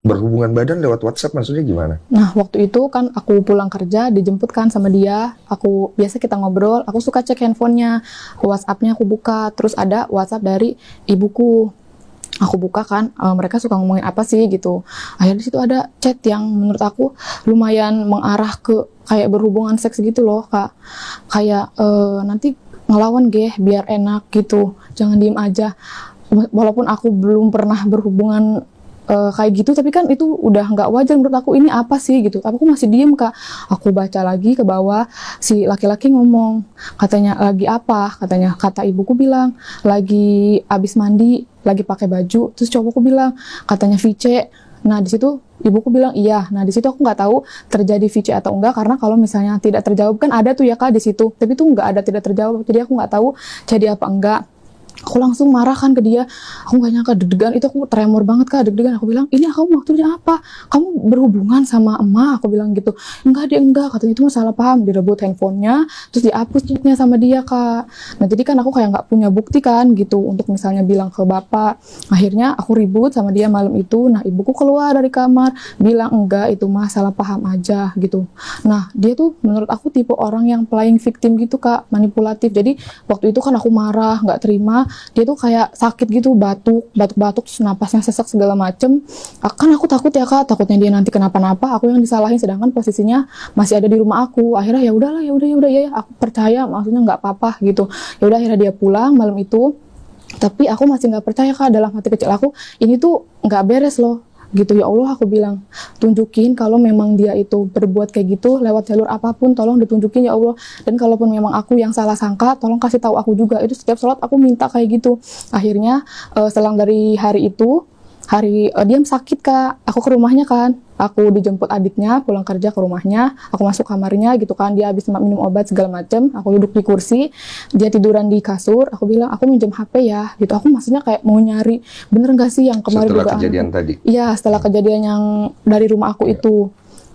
Berhubungan badan lewat WhatsApp maksudnya gimana? Nah, waktu itu kan aku pulang kerja, dijemput kan sama dia. Aku biasa kita ngobrol, aku suka cek handphonenya, WhatsApp-nya aku buka, terus ada WhatsApp dari ibuku. Aku buka kan, mereka suka ngomongin apa sih gitu. Akhirnya di situ ada chat yang menurut aku lumayan mengarah ke kayak berhubungan seks gitu loh, Kak. Kayak nanti ngelawan geh biar enak gitu. Jangan diem aja. Walaupun aku belum pernah berhubungan kayak gitu, tapi kan itu udah nggak wajar menurut aku. Ini apa sih gitu, aku masih diem, Kak. Aku baca lagi ke bawah, si laki-laki ngomong, katanya lagi apa, katanya, kata ibuku bilang lagi abis mandi, lagi pakai baju. Terus cowokku bilang katanya VC. Nah di situ ibuku bilang iya. Nah di situ aku nggak tahu terjadi VC atau enggak, karena kalau misalnya tidak terjawab kan ada tuh ya, Kak, di situ, tapi tuh nggak ada tidak terjawab, jadi aku nggak tahu jadi apa enggak. Aku langsung marah kan ke dia. Aku gak nyangka, deg-degan, itu aku tremor banget, Kak, deg-degan. Aku bilang, ini kamu maksudnya apa? Kamu berhubungan sama emak? Aku bilang gitu. Enggak, dia enggak, katanya itu masalah paham. Direbut handphonenya, terus dihapus chatnya sama dia, Kak. Nah jadi kan aku kayak gak punya bukti kan gitu untuk misalnya bilang ke bapak. Akhirnya aku ribut sama dia malam itu. Nah ibuku keluar dari kamar bilang enggak, itu masalah paham aja gitu. Nah dia tuh menurut aku tipe orang yang playing victim gitu, Kak, manipulatif. Jadi waktu itu kan aku marah, gak terima. Dia tuh kayak sakit gitu, batuk-batuk, terus napasnya sesak segala macem. Kan aku takut ya, Kak, takutnya dia nanti kenapa-napa, aku yang disalahin, sedangkan posisinya masih ada di rumah aku. Akhirnya ya udahlah, ya udah ya, aku percaya, maksudnya nggak apa-apa gitu. Ya udah, akhirnya dia pulang malam itu. Tapi aku masih nggak percaya, Kak, dalam hati kecil aku, ini tuh nggak beres loh gitu. Ya Allah, aku bilang, tunjukin kalau memang dia itu berbuat kayak gitu lewat jalur apapun, tolong ditunjukin ya Allah. Dan kalaupun memang aku yang salah sangka, tolong kasih tahu aku juga. Itu setiap sholat aku minta kayak gitu. Akhirnya selang dari hari itu, dia sakit, Kak, aku ke rumahnya kan, aku dijemput adiknya pulang kerja ke rumahnya, aku masuk kamarnya gitu kan, dia habis minum obat segala macem, aku duduk di kursi, dia tiduran di kasur. Aku bilang, aku minjem HP ya gitu. Aku maksudnya kayak mau nyari bener nggak sih yang kemarin Setelah dugaan kejadian aku. tadi? Iya, setelah kejadian yang dari rumah aku itu.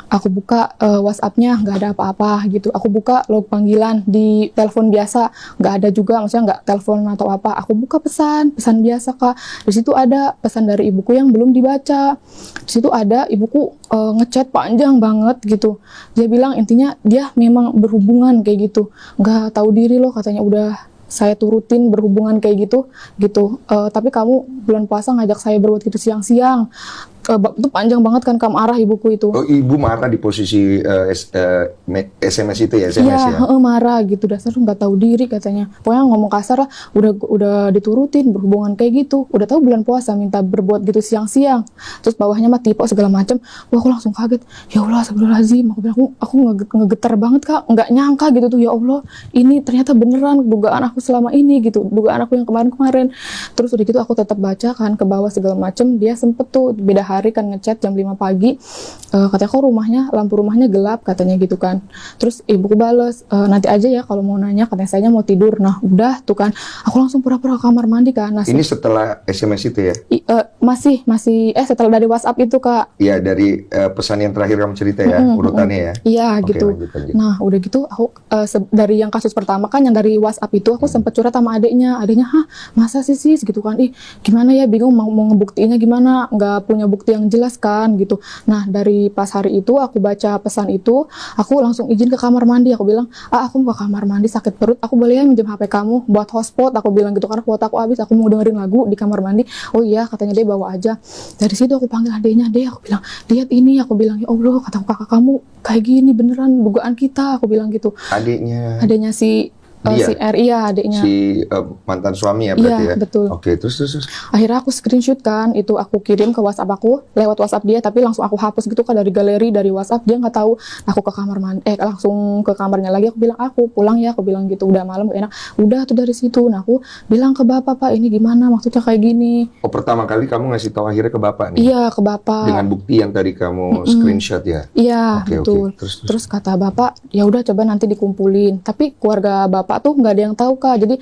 Aku buka WhatsApp-nya, nggak ada apa-apa gitu. Aku buka log panggilan di telepon biasa, nggak ada juga, maksudnya nggak telepon atau apa. Aku buka pesan biasa, Kak. Di situ ada pesan dari ibuku yang belum dibaca. Di situ ada ibuku ngechat panjang banget gitu. Dia bilang intinya dia memang berhubungan kayak gitu. Nggak tahu diri loh, katanya, udah saya turutin berhubungan kayak gitu. Tapi kamu bulan puasa ngajak saya berbuat gitu siang-siang. Itu panjang banget kan, Kak, marah ibuku itu. Oh, ibu marah di posisi SMS itu ya, SMS ya? Iya, marah gitu, dasar nggak tahu diri, katanya. Pokoknya ngomong kasar lah, udah diturutin berhubungan kayak gitu. Udah tahu bulan puasa minta berbuat gitu siang-siang. Terus bawahnya mah tipe segala macam. Wah, aku langsung kaget. Ya Allah, astagfirullahaladzim. Aku bilang, aku ngegetar banget, Kak. Nggak nyangka gitu tuh, ya Allah. Ini ternyata beneran dugaan aku selama ini gitu. Dugaan aku yang kemarin-kemarin. Terus udah gitu aku tetap baca kan ke bawah segala macam. Dia sempet tuh beda hari kan ngechat jam 5 pagi. Katanya kok lampu rumahnya gelap, katanya gitu kan. Terus ibuku bales, nanti aja ya kalau mau nanya, katanya saya mau tidur. Nah udah tuh kan, aku langsung pura-pura kamar mandi kan. Nah, ini setelah SMS itu ya? Masih setelah dari WhatsApp itu, Kak. Iya, dari pesan yang terakhir kamu cerita ya, urutannya ya? Iya, Oke, gitu. lanjut. Nah udah gitu aku dari yang kasus pertama kan, yang dari WhatsApp itu aku sempet curhat sama adiknya. Hah, masa sih gitu kan, gimana ya, bingung mau ngebuktiinnya gimana, nggak punya bukti yang jelas kan gitu. Nah dari pas hari itu aku baca pesan itu, aku langsung izin ke kamar mandi. Aku bilang, aku mau ke kamar mandi, sakit perut, aku boleh ya minjem HP kamu buat hotspot, aku bilang gitu, karena kuota aku habis, aku mau dengerin lagu di kamar mandi. Oh iya, katanya dia bawa aja. Dari situ aku panggil adiknya, deh, aku bilang, lihat ini, aku bilang, ya Allah, kata kakak kamu kayak gini, beneran dugaan kita, aku bilang gitu. Adiknya si R, iya, adiknya. Si mantan suami ya berarti ya? Iya, betul. Oke, terus. Akhirnya aku screenshot kan, itu aku kirim ke WhatsApp aku, lewat WhatsApp dia, tapi langsung aku hapus gitu kan dari galeri, dari WhatsApp. Dia nggak tahu. Aku ke kamar mandi, langsung ke kamarnya lagi, aku bilang, aku pulang ya, aku bilang gitu, udah malam gak enak. Udah tuh dari situ. Nah aku bilang ke bapak, Pak, ini gimana, maksudnya kayak gini. Oh, pertama kali kamu ngasih tahu akhirnya ke bapak nih? Iya, ke bapak. Dengan bukti yang tadi kamu screenshot ya? Iya, betul. Terus kata bapak, ya udah coba nanti dikumpulin. Tapi keluarga bapak tuh nggak ada yang tahu, Kak. Jadi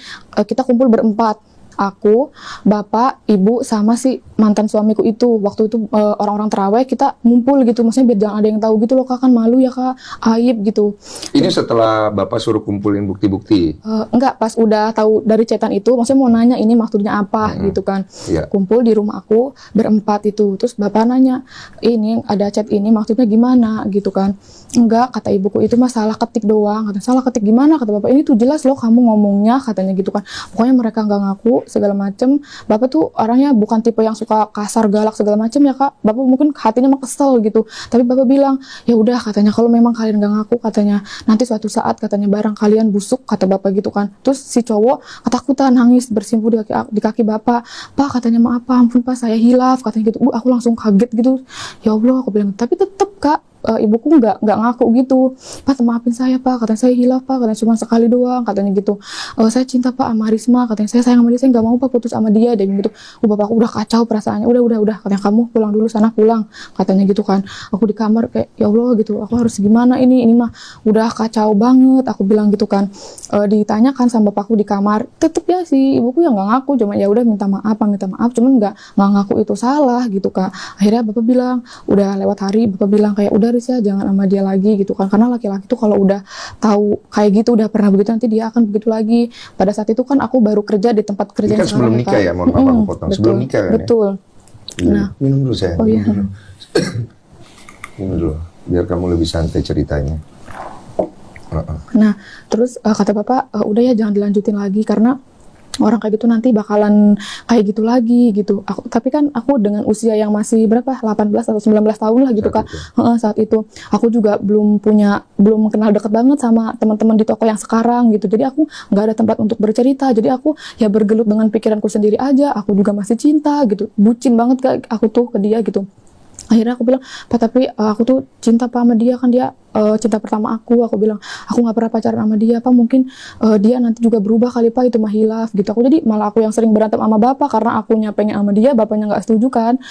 kita kumpul berempat. aku, bapak, ibu, sama si mantan suamiku itu. Waktu itu orang-orang terawih kita ngumpul gitu, maksudnya biar jangan ada yang tahu gitu loh kak, kan malu ya kak, aib gitu. Ini setelah Bapak suruh kumpulin bukti-bukti. Enggak, pas udah tahu dari chatan itu, maksudnya mau nanya ini maksudnya apa gitu kan. Iya. Kumpul di rumah aku berempat itu, terus bapak nanya, ini ada chat ini maksudnya gimana gitu kan. Enggak, kata ibuku itu masalah ketik doang. Kata, salah ketik gimana? Kata bapak, ini tuh jelas loh kamu ngomongnya, katanya gitu kan. Pokoknya mereka nggak ngaku segala macem. Bapak tuh orangnya bukan tipe yang suka kasar, galak segala macem ya kak. Bapak mungkin hatinya mah kesel gitu. Tapi bapak bilang, ya udah katanya kalau memang kalian nggak ngaku, katanya nanti suatu saat katanya barang kalian busuk, kata bapak gitu kan. Terus si cowok ketakutan nangis bersimpuh di kaki bapak. Pak katanya maaf pak, ampun pak saya hilaf, katanya gitu. Aku langsung kaget gitu. Ya Allah, aku bilang, tapi tetep kak. Ibuku nggak ngaku gitu. Pak maafin saya pak, katanya saya hilaf pak, katanya cuma sekali doang, katanya gitu. Saya cinta pak sama Risma, katanya saya sayang sama dia, saya nggak mau pak putus sama dia, dia gitu. Bapakku udah kacau perasaannya, udah, katanya kamu pulang dulu sana, pulang, katanya gitu kan. Aku di kamar kayak ya Allah gitu, aku harus gimana ini mah udah kacau banget, aku bilang gitu kan. Ditanyakan sama bapakku di kamar, tetep ya si ibuku yang nggak ngaku, cuma ya udah minta maaf, cuman nggak ngaku itu salah gitu kak. Akhirnya bapak bilang, udah lewat hari, bapak bilang kayak udah Riz ya jangan sama dia lagi gitu kan, karena laki-laki tuh kalau udah tahu kayak gitu, udah pernah begitu, nanti dia akan begitu lagi. Pada saat itu kan aku baru kerja di tempat kerja Ini kan sebelum nikah ya, mohon maaf aku potong. Sebelum nikah kan betul. ya? Nah, minum dulu saya. oh iya. Minum dulu, biar kamu lebih santai ceritanya. Nah, terus kata bapak, udah ya jangan dilanjutin lagi karena orang kayak gitu nanti bakalan kayak gitu lagi gitu. Tapi kan aku dengan usia yang masih berapa, 18 atau 19 tahun lah gitu kak. Saat itu aku juga belum kenal deket banget sama teman-teman di toko yang sekarang gitu. Jadi aku nggak ada tempat untuk bercerita. Jadi aku ya bergelut dengan pikiranku sendiri aja. Aku juga masih cinta gitu, bucin banget kak aku tuh ke dia gitu. Akhirnya aku bilang, Pak tapi aku tuh cinta Pak sama dia, kan dia cinta pertama aku bilang, aku nggak pernah pacaran sama dia Pak, mungkin dia nanti juga berubah kali Pak, itu mah hilaf gitu. Aku jadi malah aku yang sering berantem sama bapak karena akunya pengen sama dia, bapaknya nggak setuju kan.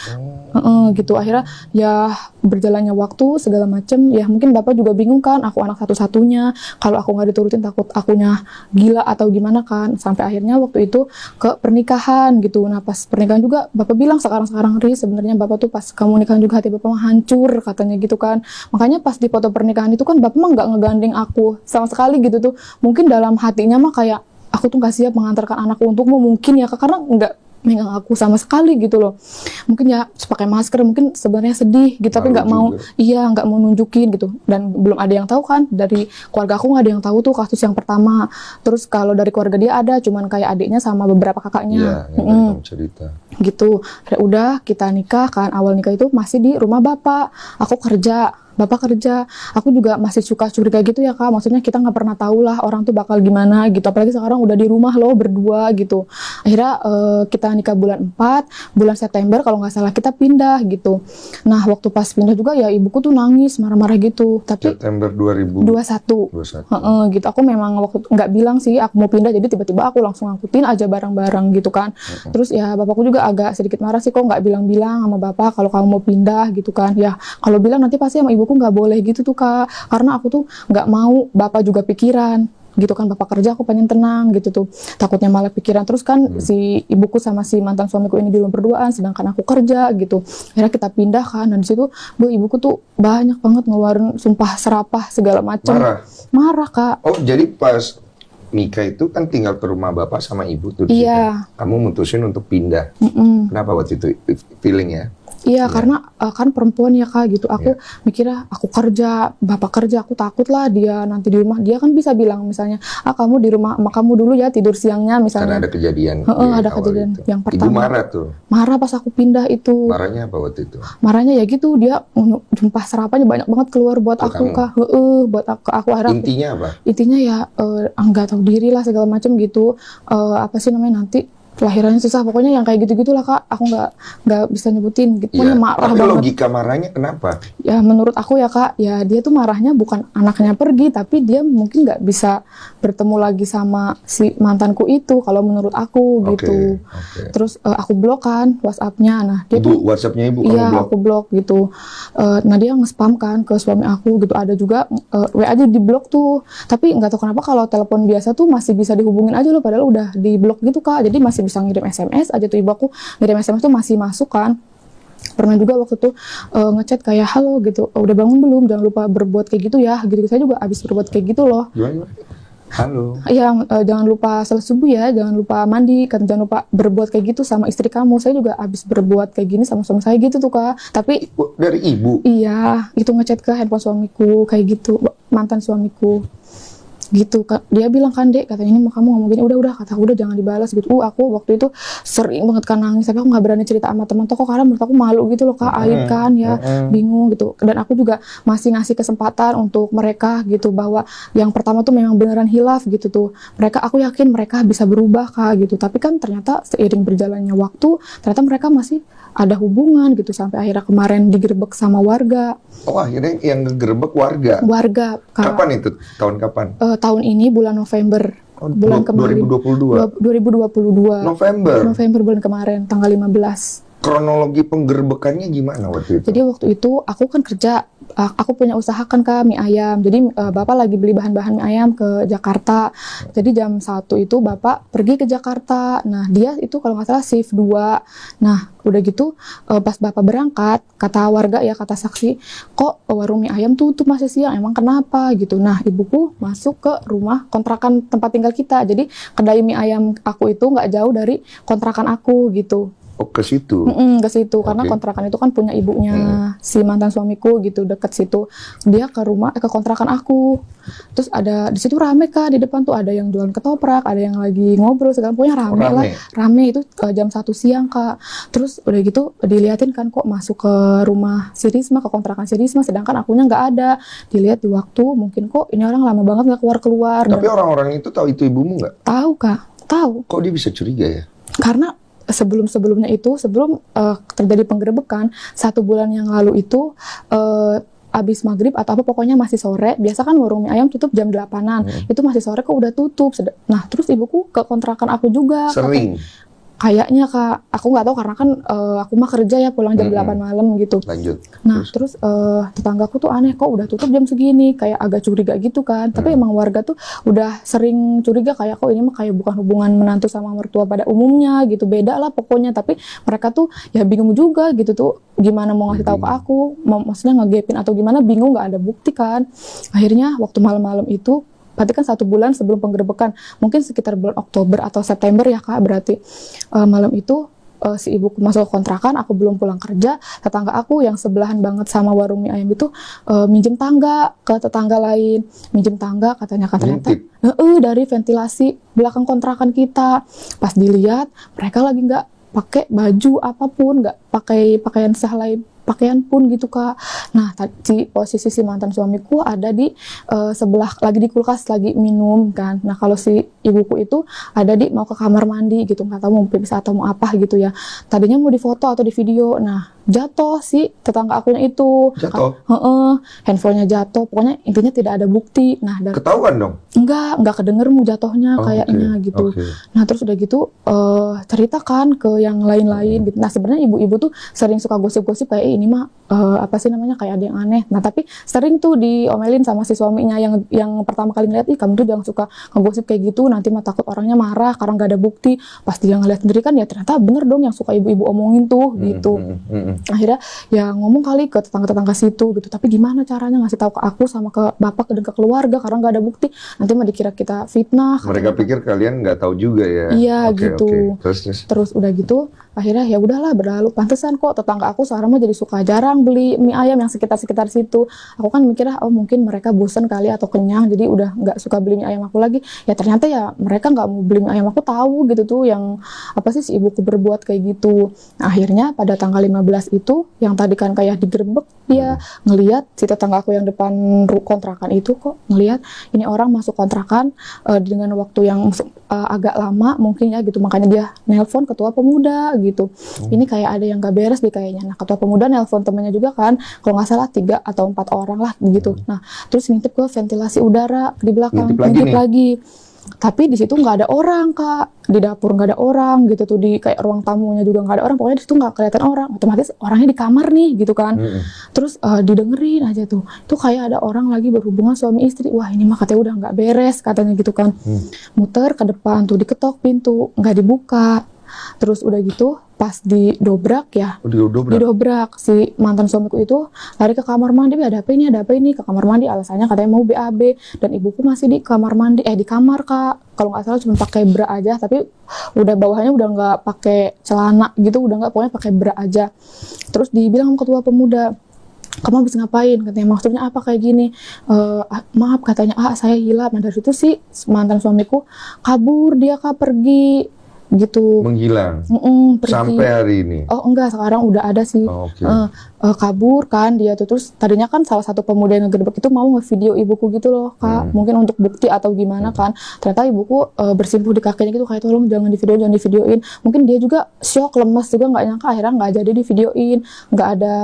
Gitu. Akhirnya ya berjalannya waktu segala macem, ya mungkin bapak juga bingung kan, aku anak satu-satunya, kalau aku nggak diturutin takut akunya gila atau gimana kan. Sampai akhirnya waktu itu ke pernikahan gitu. Nah pas pernikahan juga bapak bilang, sekarang Riz sebenarnya bapak tuh pas kamu nikahan juga hati bapak mah hancur katanya gitu kan. Makanya pas di foto pernikahan itu kan bapak mah nggak ngegandeng aku sama sekali gitu tuh. Mungkin dalam hatinya mah kayak aku tuh nggak siap mengantarkan anakku untukmu, mungkin ya karena nggak megang aku sama sekali gitu loh. Mungkin ya pakai masker, mungkin sebenarnya sedih gitu, tapi nggak mau, nggak mau nunjukin gitu. Dan belum ada yang tahu kan, dari keluarga aku nggak ada yang tahu tuh kasus yang pertama. Terus kalau dari keluarga dia ada, cuman kayak adiknya sama beberapa kakaknya. Iya, yang kamu cerita. Gitu. Udah kita nikah kan, awal nikah itu masih di rumah bapak. Aku kerja, bapak kerja. Aku juga masih suka curiga gitu ya kak, maksudnya kita nggak pernah tahu lah orang tuh bakal gimana gitu, apalagi sekarang udah di rumah loh berdua gitu. Akhirnya kita nikah bulan 4, bulan September kalau nggak salah kita pindah gitu. Nah waktu pas pindah juga ya ibuku tuh nangis marah-marah gitu, tapi September 2021 gitu. Aku memang waktu nggak bilang sih aku mau pindah, jadi tiba-tiba aku langsung ngangkutin aja barang-barang gitu kan. Terus ya bapakku juga agak sedikit marah sih, kok nggak bilang-bilang sama bapak kalau kamu mau pindah gitu kan. Ya kalau bilang nanti pasti sama ibuku nggak boleh gitu tuh kak, karena aku tuh nggak mau bapak juga pikiran gitu kan. Bapak kerja, aku pengen tenang gitu tuh, takutnya malah pikiran terus kan. Si ibuku sama si mantan suamiku ini di rumah berduaan, sedangkan aku kerja gitu. Akhirnya kita pindah kan, dan di situ ibuku tuh banyak banget ngeluarin sumpah serapah segala macam. Marah kak. Oh jadi pas nikah itu kan tinggal ke rumah bapak sama ibu tuh. Iya. Kamu mutusin untuk pindah. Kenapa waktu itu feeling ya? Iya, karena kan perempuan ya kak gitu. Aku mikirnya aku kerja, bapak kerja, aku takut lah dia nanti di rumah. Dia kan bisa bilang misalnya, kamu di rumah sama kamu dulu ya tidur siangnya misalnya. Karena ada kejadian. Ada kejadian itu. Yang pertama. Ibu marah tuh. Marah pas aku pindah itu. Marahnya apa waktu itu? Marahnya ya gitu, dia jumpah serapannya banyak banget keluar buat aku kak. Buat aku akhirnya. Intinya apa? Intinya ya nggak tahu diri lah segala macam gitu. Apa sih namanya nanti? Kelahirannya susah, pokoknya yang kayak gitu-gitulah kak. Aku nggak bisa nyebutin gitu. Pokoknya marah tapi banget. Logika marahnya kenapa? Ya menurut aku ya kak, ya dia tuh marahnya bukan anaknya pergi, tapi dia mungkin nggak bisa bertemu lagi sama si mantanku itu, kalau menurut aku gitu. Terus aku blok kan WhatsApp-nya. Nah dia tuh WhatsApp-nya ibu iya, kamu blok? aku blok gitu. Nah dia nge-spam kan ke suami aku gitu. Ada juga WA aja di blok tuh. Tapi nggak tahu kenapa kalau telepon biasa tuh masih bisa dihubungin aja loh, padahal udah di blok gitu kak. Jadi masih masih bisa ngirim SMS aja tuh, ibu aku ngirim SMS tuh masih masuk kan. Pernah juga waktu itu ngechat kayak halo gitu, udah bangun belum, jangan lupa berbuat kayak gitu ya gitu. Saya juga abis berbuat kayak gitu loh. Gimana? Halo. Iya, jangan lupa salat subuh ya, jangan lupa mandi, kan jangan lupa berbuat kayak gitu sama istri kamu. Saya juga abis berbuat kayak gini sama suami saya gitu tuh Kak. Tapi Dari ibu? iya, itu ngechat ke handphone suamiku kayak gitu, mantan suamiku. Gitu Kak. Dia bilang kan, Dek, katanya ini kamu ngomong gini, udah kata aku udah jangan dibalas gitu. Aku waktu itu sering banget kan nangis, tapi aku nggak berani cerita sama teman toko karena menurut aku malu gitu loh Kak, aib kan ya, bingung gitu. Dan aku juga masih ngasih kesempatan untuk mereka gitu, bahwa yang pertama tuh memang beneran hilaf gitu tuh. Aku yakin mereka bisa berubah Kak gitu. Tapi kan ternyata seiring berjalannya waktu, ternyata mereka masih ada hubungan gitu sampai akhirnya kemarin digerebek sama warga. Oh, akhirnya yang ngegerebek warga? Warga Kak. Kapan itu? Tahun kapan? Tahun ini bulan November. Bulan kemarin 2022. November bulan kemarin tanggal 15. Kronologi penggerbekannya gimana waktu itu? Jadi waktu itu aku kan kerja, aku punya usaha kan Kak, mie ayam. Jadi Bapak lagi beli bahan-bahan mie ayam ke Jakarta. Jadi jam 1 itu Bapak pergi ke Jakarta. Nah dia itu kalau nggak salah shift 2. Nah udah gitu pas Bapak berangkat, kata warga ya, kata saksi, kok warung mie ayam tutup masih siang, emang kenapa gitu. Nah ibuku masuk ke rumah kontrakan tempat tinggal kita. Jadi kedai mie ayam aku itu nggak jauh dari kontrakan aku gitu. Oh, ke situ? Ke situ, karena kontrakan itu kan punya ibunya si mantan suamiku gitu, deket situ. Dia ke kontrakan aku. Terus ada di situ rame Kak, di depan tuh ada yang jualan ketoprak, ada yang lagi ngobrol segala, pokoknya rame lah. Rame itu jam 1 siang Kak. Terus udah gitu diliatin kan, kok masuk ke rumah si Risma, ke kontrakan si Risma, sedangkan akunya nggak ada. Dilihat di waktu, mungkin kok ini orang lama banget nggak keluar-keluar. Tapi orang-orang itu tahu itu ibumu nggak? Tahu Kak, tahu. Kok dia bisa curiga ya? Karena sebelum-sebelumnya itu, sebelum terjadi penggerebekan 1 bulan yang lalu itu, abis maghrib atau apa pokoknya masih sore, biasa kan warung mie ayam tutup jam 8-an, itu masih sore kok udah tutup. Nah terus ibuku ke kontrakan aku juga sering kayaknya Kak, aku nggak tahu karena kan aku mah kerja ya, pulang jam 8 malam gitu. Lanjut. Nah terus tetanggaku tuh aneh, kok udah tutup jam segini, kayak agak curiga gitu kan. Tapi emang warga tuh udah sering curiga kayak kok ini mah kayak bukan hubungan menantu sama mertua pada umumnya gitu, beda lah pokoknya. Tapi mereka tuh ya bingung juga gitu tuh, gimana mau ngasih tahu ke aku, maksudnya ngegepin atau gimana, bingung, nggak ada bukti kan. Akhirnya waktu malam-malam itu, berarti kan 1 bulan sebelum penggerebekan, mungkin sekitar bulan Oktober atau September ya Kak, berarti malam itu si ibuku masuk ke kontrakan, aku belum pulang kerja, tetangga aku yang sebelahan banget sama warung mie ayam itu minjem tangga ke tetangga lain, minjem tangga katanya kan, ternyata dari ventilasi belakang kontrakan kita. Pas dilihat mereka lagi nggak pakai baju apapun, nggak pakai pakaian sehelai pakaian pun gitu Kak. Nah posisi si mantan suamiku ada di sebelah, lagi di kulkas lagi minum kan. Nah kalau si ibuku itu ada di mau ke kamar mandi gitu, nggak tahu mau pipis atau mau apa gitu ya. Tadinya mau difoto atau di video. Nah jatuh si tetangga akunya itu, handphonenya jatuh, pokoknya intinya tidak ada bukti. Nah ketahuan dong? Enggak kedenger mu jatuhnya kayaknya gitu. Nah terus udah gitu ceritakan ke yang lain-lain gitu. Nah sebenarnya ibu-ibu tuh sering suka gosip-gosip kayak ini mah apa sih namanya, kayak ada yang aneh. Nah tapi sering tuh diomelin sama si suaminya yang pertama kali ngeliat, kamu tuh jangan suka ngegosip kayak gitu, nanti mah takut orangnya marah karena nggak ada bukti. Pas dia ngeliat sendiri kan ya ternyata bener dong yang suka ibu-ibu omongin tuh gitu. Akhirnya ya ngomong kali ke tetangga-tetangga situ gitu, tapi gimana caranya ngasih tahu ke aku sama ke bapak dan ke keluarga karena nggak ada bukti, nanti mah dikira kita fitnah. Mereka pikir kalian nggak tahu juga ya. Iya gitu. Terus udah gitu akhirnya ya udahlah berlalu. Pantesan kok tetangga aku sekarang mah jadi suka jarang beli mie ayam yang sekitar situ. Aku kan mikirnya mungkin mereka bosan kali atau kenyang jadi udah nggak suka beli mie ayam aku lagi. Ya ternyata ya mereka nggak mau beli mie ayam aku, tahu gitu tuh yang apa sih si ibuku berbuat kayak gitu. Nah, akhirnya pada tanggal 15 itu yang tadi kan kayak digerebek, dia ngelihat si tetangga aku yang depan kontrakan itu kok ngelihat ini orang masuk kontrakan dengan waktu yang agak lama mungkin ya gitu, makanya dia nelpon ketua pemuda gitu. Ini kayak ada yang gak beres deh kayaknya. Nah ketua pemuda nelpon temannya juga kan, kalau nggak salah 3 atau 4 orang lah gitu. Nah terus ngintip ke ventilasi udara di belakang, ngintip lagi. Tapi di situ nggak ada orang Kak, di dapur nggak ada orang gitu tuh, di kayak ruang tamunya juga nggak ada orang, pokoknya di situ nggak kelihatan orang. Otomatis orangnya di kamar nih gitu kan. Terus didengerin aja tuh kayak ada orang lagi berhubungan suami istri. Wah ini mah katanya udah nggak beres katanya gitu kan. Muter ke depan tuh, diketok pintu nggak dibuka. Terus udah gitu pas didobrak ya, Didobrak. didobrak si mantan suamiku itu lari ke kamar mandi, ada apa ini ke kamar mandi, alasannya katanya mau BAB, dan ibuku masih di kamar mandi, di kamar Kak, kalau nggak salah cuma pakai bra aja, tapi udah bawahnya udah nggak pakai celana gitu, udah nggak, pokoknya pakai bra aja. Terus dibilang sama ketua pemuda, kamu habis ngapain, katanya, maksudnya apa kayak gini. Maaf katanya, saya hilap. Nah dari situ sih mantan suamiku kabur, dia Kak, pergi gitu. Menghilang. Pergi. Sampai hari ini. Oh enggak, sekarang udah ada sih. Oke. Kabur kan dia tuh. Terus tadinya kan salah satu pemuda yang ngegerebek itu mau ngevideo ibuku gitu loh Kak, mungkin untuk bukti atau gimana kan. Ternyata ibuku bersimpuh di kakinya gitu, kayak tolong jangan divideoin. Mungkin dia juga shock, lemas juga, nggak nyangka akhirnya nggak jadi divideoin, nggak ada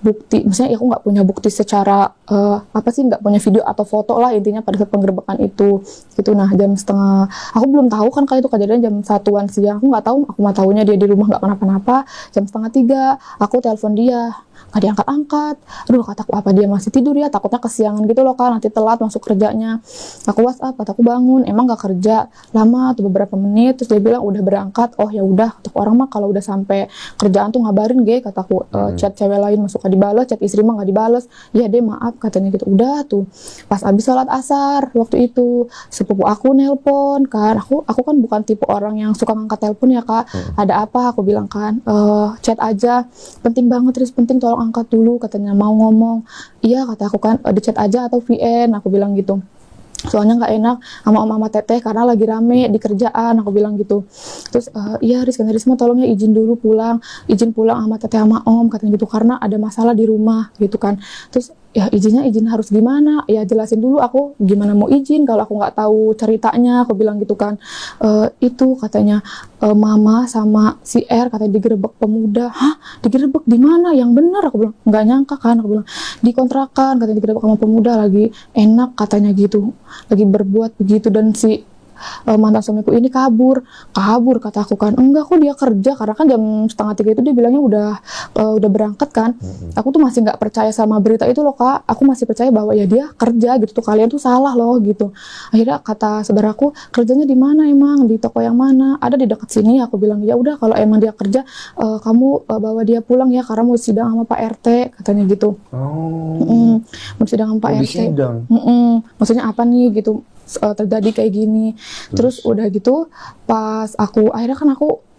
bukti. Maksudnya aku nggak punya bukti secara nggak punya video atau foto lah intinya pada saat penggerebekan itu gitu. Nah jam setengah, aku belum tahu kan kalau itu kejadian jam 1-an siang, aku nggak tahu, aku mah tahunya dia di rumah nggak kenapa-napa. Jam 2:30 aku telepon dia, nggak diangkat-angkat. Aduh kataku, apa dia masih tidur ya, takutnya kesiangan gitu loh Kak, nanti telat masuk kerjanya. Aku WhatsApp, kataku bangun, emang nggak kerja lama tuh beberapa menit. Terus dia bilang udah berangkat. Oh ya udah, kataku orang mah kalau udah sampai kerjaan tuh ngabarin kataku. Chat cewek lain masuk nggak dibales, chat istri mah nggak dibales. Ya deh maaf katanya gitu. Udah tuh pas abis sholat asar waktu itu sepupu aku nelpon kan, aku kan bukan tipe orang yang suka ngangkat telepon ya Kak. Ada apa, aku bilang kan, chat aja, penting banget Riz, penting, tolong angkat dulu, katanya mau ngomong. Iya kata aku kan, di chat aja atau VN, aku bilang gitu. Soalnya nggak enak sama om sama teteh karena lagi rame di kerjaan, aku bilang gitu. Terus iya Risma tolong ya izin dulu pulang, izin pulang sama teteh sama om, katanya gitu, karena ada masalah di rumah gitu kan. Terus ya izin harus gimana, ya jelasin dulu aku gimana mau izin kalau aku nggak tahu ceritanya, aku bilang gitu kan. Itu katanya mama sama si R katanya digerebek pemuda. Hah, digerebek di mana, yang benar, aku bilang. Nggak nyangka kan, aku bilang di kontrakan katanya digerebek sama pemuda, lagi enak katanya gitu, lagi berbuat begitu. Dan si mantan suamiku ini kabur kata aku kan. Enggak kok, dia kerja, karena kan jam 2:30 itu dia bilangnya udah berangkat kan. Aku tuh masih nggak percaya sama berita itu loh Kak, aku masih percaya bahwa ya dia kerja gitu tuh, kalian tuh salah loh gitu. Akhirnya kata saudaraku, kerjanya di mana emang, di toko yang mana, ada di dekat sini. Aku bilang ya udah kalau emang dia kerja, kamu bawa dia pulang ya, karena mau sidang sama Pak RT katanya gitu. Mau sidang sama Pak RT. Maksudnya apa nih gitu, terjadi kayak gini. Terus udah gitu pas aku akhirnya kan aku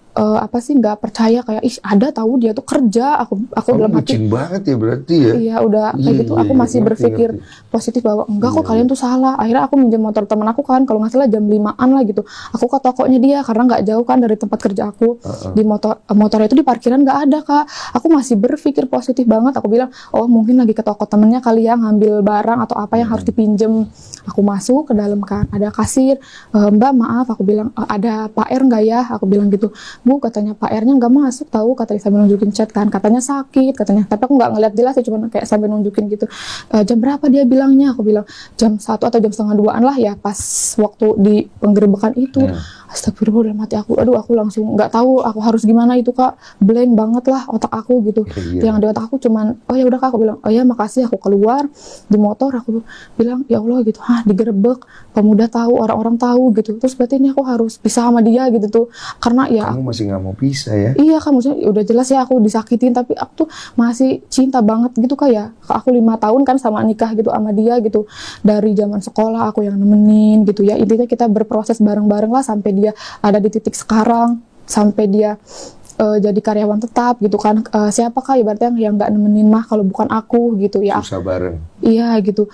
nggak percaya, kayak ada tahu dia tuh kerja. Aku dalam hati bucin banget ya berarti ya. Iya udah kayak gitu, aku masih berpikir positif bahwa enggak kok kalian tuh salah. Akhirnya aku minjem motor teman aku kan, kalau nggak salah jam 5-an lah gitu. Aku ke tokonya dia karena nggak jauh kan dari tempat kerja aku. Di motornya itu di parkiran nggak ada Kak. Aku masih berpikir positif banget. Aku bilang, oh mungkin lagi ke toko temennya kali ya, ngambil barang atau apa yang harus dipinjem. Aku masuk ke dalam kan, ada kasir. Mbak maaf, aku bilang, ada Pak R nggak ya? Aku bilang gitu. Bu, katanya Pak R-nya nggak masuk tahu, katanya sambil nunjukin chat kan, katanya sakit katanya, tapi aku nggak ngeliat jelas ya, cuma kayak sambil nunjukin gitu. Jam berapa dia bilangnya, aku bilang jam 1 atau jam 1:30 lah ya, pas waktu di penggerebekan itu. Astagfirullah, dalam hati aku, aduh aku langsung nggak tahu aku harus gimana itu Kak, blank banget lah otak aku gitu. Yang di otak aku cuman, oh ya udah Kak, aku bilang, oh ya makasih. Aku keluar di motor, aku bilang ya Allah gitu, digerebek, pemuda tahu, orang-orang tahu gitu. Terus berarti ini aku harus pisah sama dia gitu tuh, karena ya kamu masih nggak mau pisah ya. Iya kan, maksudnya udah jelas ya aku disakitin, tapi aku tuh masih cinta banget gitu Kak ya. Aku 5 tahun kan sama nikah gitu sama dia gitu, dari zaman sekolah aku yang nemenin gitu ya. Intinya kita berproses bareng-bareng lah sampai dia ada di titik sekarang, sampai dia jadi karyawan tetap gitu kan. Siapa Kak ibaratnya yang nggak nemenin mah kalau bukan aku gitu ya. Susah bareng. Iya gitu.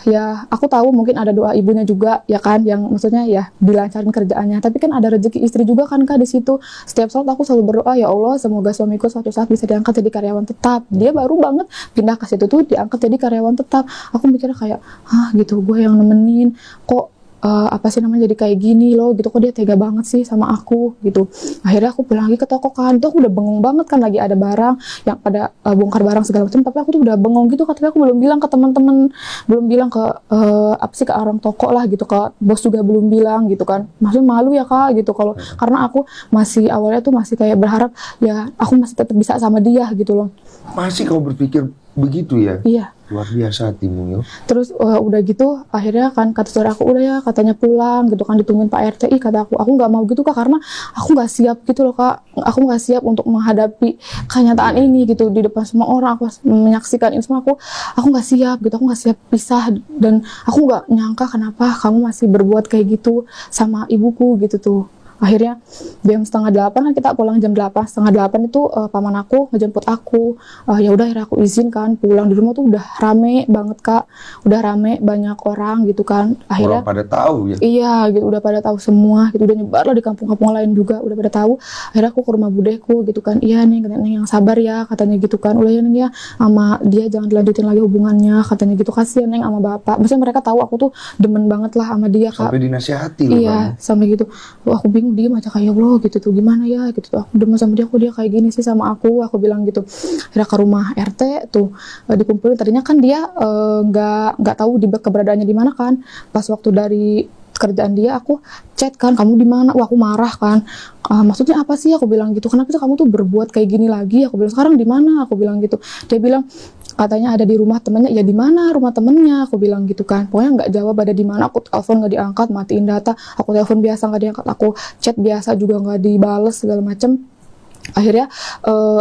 Ya aku tahu mungkin ada doa ibunya juga ya kan, yang maksudnya ya dilancarin kerjaannya. Tapi kan ada rezeki istri juga kan Kak di situ. Setiap saat aku selalu berdoa, ya Allah semoga suamiku suatu saat bisa diangkat jadi karyawan tetap. Dia baru banget pindah ke situ tuh diangkat jadi karyawan tetap. Aku mikirnya kayak, gitu, gue yang nemenin kok jadi kayak gini loh gitu, kok dia tega banget sih sama aku gitu. Akhirnya aku pulang lagi ke toko kan, tuh aku udah bengong banget kan, lagi ada barang yang pada bongkar barang segala macam, tapi aku tuh udah bengong gitu, tapi aku belum bilang ke teman-teman, belum bilang ke ke orang toko lah gitu, ke bos juga belum bilang gitu kan. Maksudnya malu ya Kak gitu, kalau karena aku masih awalnya tuh masih kayak berharap ya aku masih tetap bisa sama dia gitu loh. Masih kamu berpikir begitu ya. Iya. Luar biasa hatimu ya. Terus udah gitu akhirnya kan kata saudara aku, udah ya katanya pulang gitu kan, ditungguin Pak RT. Kata aku nggak mau gitu Kak, karena aku nggak siap gitu loh Kak, aku nggak siap untuk menghadapi kenyataan ini gitu di depan semua orang, aku menyaksikan ini semua, aku nggak siap gitu, aku nggak siap pisah, dan aku nggak nyangka kenapa kamu masih berbuat kayak gitu sama ibuku gitu tuh. Akhirnya jam 7:30 kan, kita pulang jam 8, 7:30 itu paman aku ngejemput aku. Ya udah akhirnya aku izin kan pulang. Di rumah tuh udah rame banget Kak, udah rame, banyak orang gitu kan. Akhirnya Orang pada tahu ya. iya gitu, udah pada tahu semua gitu, udah nyebar lah di kampung-kampung lain juga, udah pada tahu. Akhirnya aku ke rumah budeku gitu kan, iya nih katanya, yang sabar ya katanya gitu kan, udah ya Neng ya, sama dia jangan dilanjutin lagi hubungannya katanya gitu, kasihan Neng sama bapak. Maksudnya mereka tahu aku tuh demen banget lah sama dia Kak. Sampai dinasihati loh Iya, kamu. sampai gitu. Wah, aku bingung, dia aja kayak bro gitu tuh, gimana ya gitu tuh. Aku demen sama dia, kok dia kayak gini sih sama aku bilang gitu. Akhirnya ke rumah RT tuh dikumpulin. Tadinya kan dia nggak tahu keberadaannya di mana kan. Pas waktu dari kerjaan dia, aku chat kan, kamu di mana? Wah, aku marah kan. Maksudnya apa sih? Aku bilang gitu. Kenapa sih kamu tuh berbuat kayak gini lagi? Aku bilang, sekarang di mana? Aku bilang gitu. Dia bilang katanya ada di rumah temennya. Ya di mana rumah temennya? Aku bilang gitu kan. Pokoknya nggak jawab ada di mana. Aku telepon nggak diangkat, matiin data. Aku telepon biasa nggak diangkat. Aku chat biasa juga nggak dibales segala macem. Akhirnya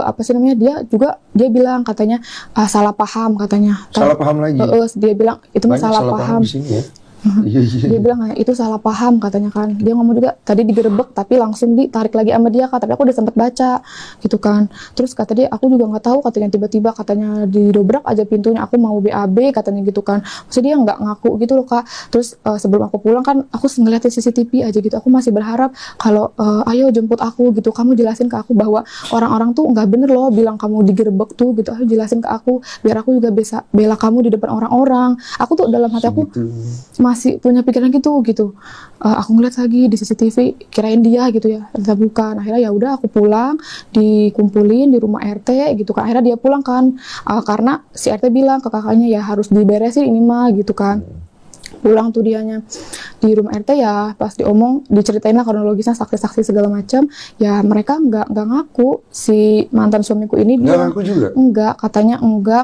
apa sih namanya, dia bilang katanya salah paham katanya. Salah paham lagi. Dia bilang itu mah Banyak salah paham. di sini ya. Iya. Dia bilang itu salah paham katanya kan. Dia ngomong juga tadi digerebek tapi langsung ditarik lagi sama dia Kak. Tapi aku udah sempet baca gitu kan. Terus kata dia, aku juga nggak tahu katanya, tiba-tiba katanya didobrak aja pintunya, aku mau BAB katanya gitu kan. Maksudnya dia nggak ngaku gitu loh Kak. Terus sebelum aku pulang kan aku ngeliatin CCTV aja gitu. Aku masih berharap kalau ayo jemput aku gitu, kamu jelasin ke aku bahwa orang-orang tuh nggak bener loh bilang kamu digerebek tuh gitu. Ayo jelasin ke aku biar aku juga bisa bela kamu di depan orang-orang. Aku tuh dalam hati aku masih punya pikiran gitu. Aku ngeliat lagi di CCTV, kirain dia gitu ya, ternyata bukan. Akhirnya ya udah aku pulang, dikumpulin di rumah RT gitu kan. Akhirnya dia pulang kan, karena si RT bilang ke kakaknya ya harus diberesin ini mah gitu kan. Pulang tuh dianya di rumah RT, ya pas diomong, diceritain lah kronologisnya, saksi-saksi segala macam. Ya mereka nggak ngaku, si mantan suamiku ini Nggak bilang ngaku juga? enggak